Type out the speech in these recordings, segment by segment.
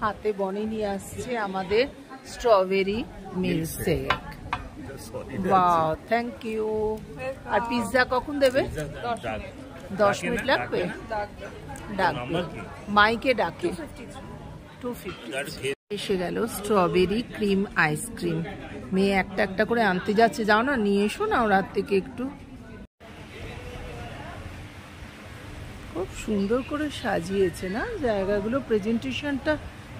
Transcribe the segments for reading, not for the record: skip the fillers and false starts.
হাতে বনে নিয়ে আসছে আমাদের strawberry milkshake. Wow, thank you. আর পিৎজা কখন দেবে? 10 মিনিট লাগবে। ডাকবে, মাইকে ডাকে। 250 এসে গেল স্ট্রবেরি ক্রিম আইসক্রিম। মেয়ে একটা একটা করে আনতে যাচ্ছে, যাও না নিয়ে এসো না ওর হাত থেকে একটু। খুব সুন্দর করে সাজিয়েছে না জায়গাগুলো, প্রেজেন্টেশনটা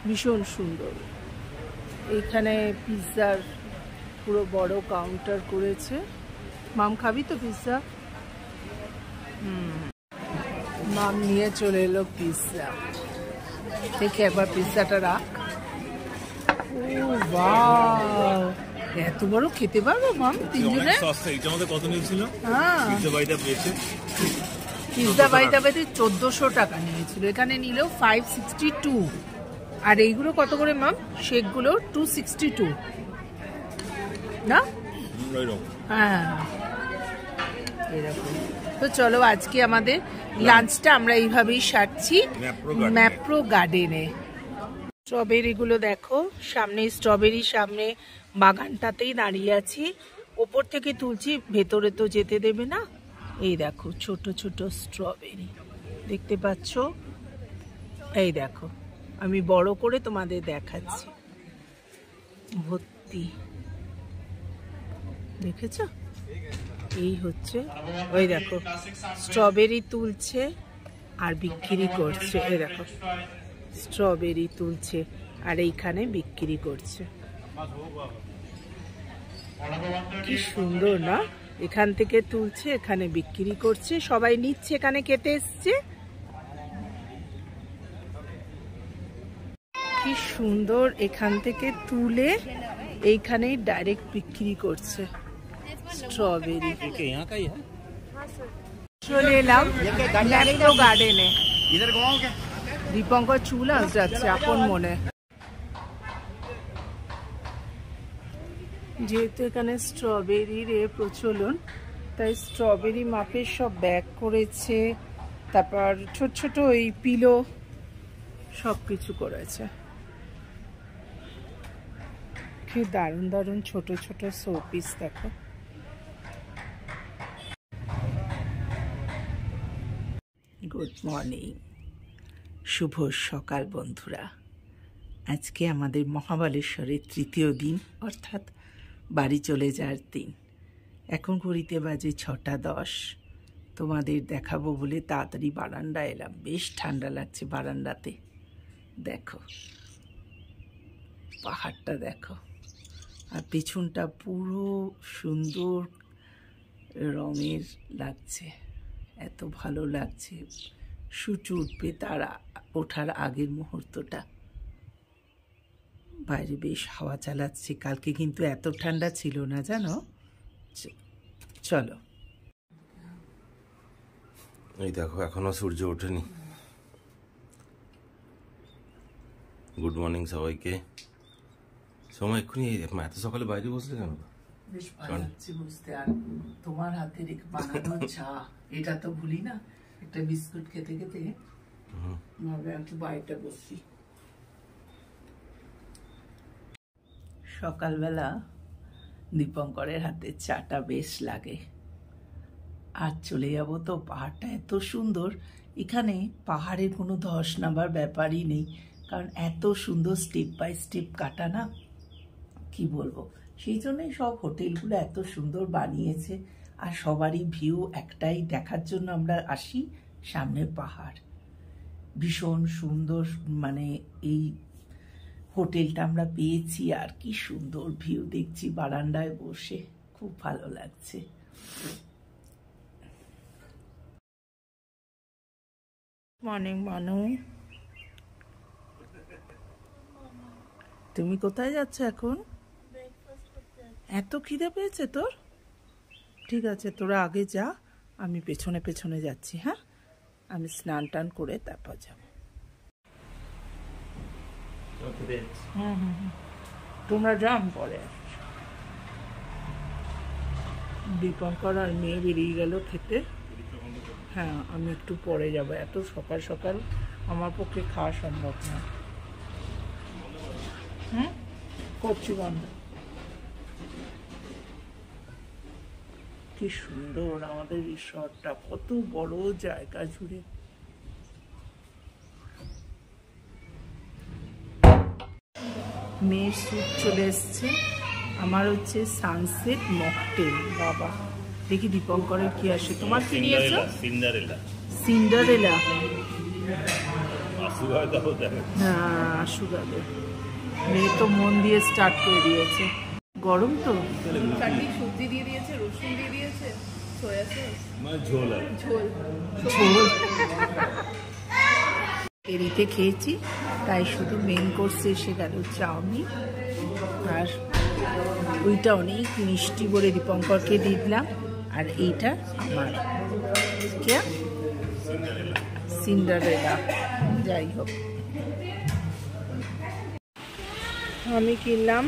ভীষণ সুন্দর। এখানে পিৎজার পুরো বড় কাউন্টার করেছে। মাম খাবি তো পিৎজা? মাম নিয়ে চলে এলো পিৎজা। দেখে একবার পিৎজাটা রাখ। ও বাহ, এত বড় খেতে পারবো মাম তিনজনে? কত নিয়েছিল? হ্যাঁ, পিৎজা বাইটা পেতে 1400 টাকা নিয়েছিল, এখানে নিল 562। আর এইগুলো কত করে মাম? শেকগুলো 262 না? হ্যাঁ এরকম। তো চলো আজকে আমাদের লাঞ্চটা আমরা এইভাবেই সারছি ম্যাপ্রো গার্ডেনে। স্ট্রবেরিগুলো দেখো, সামনে স্ট্রবেরি, সামনে বাগানটাতেই দাঁড়িয়ে আছি। ওপর থেকে তুলছি, ভেতরে তো যেতে দেবে না। এই দেখো ছোট ছোট স্ট্রবেরি দেখতে পাচ্ছ? এই দেখো, আমি বড় করে তোমাদের দেখাচ্ছি, ভর্তি। দেখেছ? এই হচ্ছে, ওই দেখো স্ট্রবেরি তুলছে আর বিক্রি করছে। এই দেখো স্ট্রবেরি তুলছে আর এইখানে বিক্রি করছে। কি সুন্দর না? এখান থেকে তুলছে, এখানে বিক্রি করছে, সবাই নিচ্ছে, এখানে খেতে এসছে। কি সুন্দর, এখান থেকে তুলে এইখানেই ডাইরেক্ট বিক্রি করছে স্ট্রবেরি। চলে এলাম ম্যাপ্রো গার্ডেনে। দীপঙ্কর চুল যাচ্ছে আপন মনে। যেহেতু এখানে স্ট্রবেরির প্রচলন, তাই স্ট্রবেরি মাপের সব ব্যাগ করেছে, তারপর ছোট ছোট ওই পিলো সব কিছু করেছে। কি দারুণ দারুণ ছোট ছোট শোপিস দেখো। গুড মর্নিং, শুভ সকাল বন্ধুরা। আজকে আমাদের মহাবালেশ্বরের তৃতীয় দিন, অর্থাৎ বাড়ি চলে যাওয়ার দিন। এখন ঘড়িতে বাজে 6:10। তোমাদের দেখাবো বলে তাড়াতাড়ি বারান্দায় এলাম। বেশ ঠান্ডা লাগছে বারান্দাতে। দেখো পাহাড়টা দেখো, আর পেছনটা পুরো সুন্দর রঙের লাগছে, এত ভালো লাগছে। সূর্য উঠবে তার ওঠার আগের মুহূর্তটা। বাইরে বেশ হাওয়া চালাচ্ছে, কালকে কিন্তু এত ঠান্ডা ছিল না জানো। চলো, এই দেখো এখনো সূর্য ওঠেনি। গুড মর্নিং সবাইকে। সময় এক্ষুনি এত সকালে বাইরে বসলে কেন? বেশ ভালো লাগছে বুঝতে। আর তোমার হাতের বানানো চা, এটা তো ভুলি না। একটা বিস্কুট খেতে খেতে ভাবে একটু বাইরে বসি। সকালবেলা দীপঙ্করের হাতে চাটা বেশ লাগে। আর চলে যাব তো, পাহাড়টা এত সুন্দর। এখানে পাহাড়ের কোনো ধস নামার ব্যাপারই নেই, কারণ এত সুন্দর স্টেপ বাই স্টেপ কাটা না, কি বলবো। সেই জন্যই সব হোটেলগুলো এত সুন্দর বানিয়েছে। আর সবারই ভিউ একটাই, দেখার জন্য আমরা আসি, সামনে পাহাড়। ভীষণ সুন্দর, মানে এই হোটেলটা আমরা পেয়েছি, আর কি সুন্দর ভিউ দেখছি বারান্দায় বসে, খুব ভালো লাগছে। মর্নিং মানু, তুমি কোথায় যাচ্ছ এখন? এত খিদে পেয়েছে তোর? ঠিক আছে, তোরা আগে যা, আমি পেছনে পেছনে যাচ্ছি। হ্যাঁ, আমি স্নান টান করে তারপর যাব। তোমরা যাও, পরে। দীপঙ্কর আর মেয়ে বেরিয়ে গেল খেতে। হ্যাঁ, আমি একটু পরে যাব, এত সকাল সকাল আমার পক্ষে খাওয়া সম্ভব না। কচুগন্ধা। কি সুন্দর আমাদের রিসর্টটা, কত বড় জায়গা জুড়ে। মেয়ের স্যুট চলে এসছে, আমার হচ্ছে সানসেট মকটেল। বাবা দেখি দীপঙ্করের কি আসে। তোমার কি নিয়েছো? সিন্ডারেলা। হ্যাঁ আশু গাবে। মেয়ে তো মন দিয়ে স্টার্ট করে দিয়েছে। গরম তো, চারটি সবজি দিয়ে দিয়েছে, রসুন দিয়ে দিয়েছে, সয়া সস, ঝোল ঝোল ঝোল এরিতে খেয়েছি, তাই শুধু মেন কোর্সে এসে গেল চাউমিন। আর ওইটা অনেক মিষ্টি বলে দীপঙ্করকে দিয়ে দিলাম। আর এইটা আমার কে সিন্ডারেলা। যাই হোক, আমি কিনলাম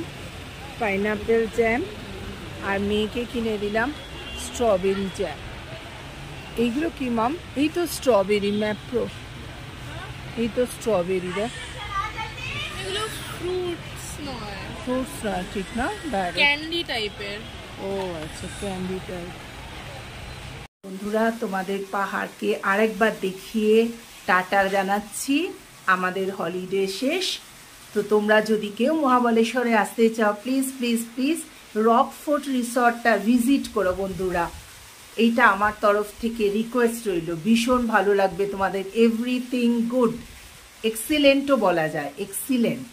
পাইনাপেল জ্যাম আর মেয়েকে কিনে দিলাম স্ট্রবেরি জ্যাম। এইগুলো কি মাম? এই তো স্ট্রবেরি ম্যাপ্রো, এই তো স্ট্রবেরি দেখ। এগুলো ফ্রুটস নয়, ফ্রুটস না, ঠিক না, ক্যান্ডি টাইপের। ও আচ্ছা, ক্যান্ডি টাইপ। বন্ধুরা, তোমাদের পাহাড়কে আরেকবার দেখিয়ে টাটা জানাচ্ছি। আমাদের হলিডে শেষ। তো তোমরা যদি কেউ মহাবলেশ্বরে আসতে চাও, প্লিজ প্লিজ প্লিজ রকফোর্ট রিসর্টটা ভিজিট করো বন্ধুরা। এইটা আমার তরফ থেকে রিকোয়েস্ট রইল। ভীষণ ভালো লাগবে তোমাদের, এভরিথিং গুড, এক্সিলেন্টও বলা যায়, এক্সিলেন্ট,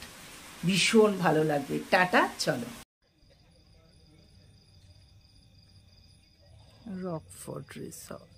ভীষণ ভালো লাগবে। টাটা, চলো। রকফোর্ট রিসর্ট।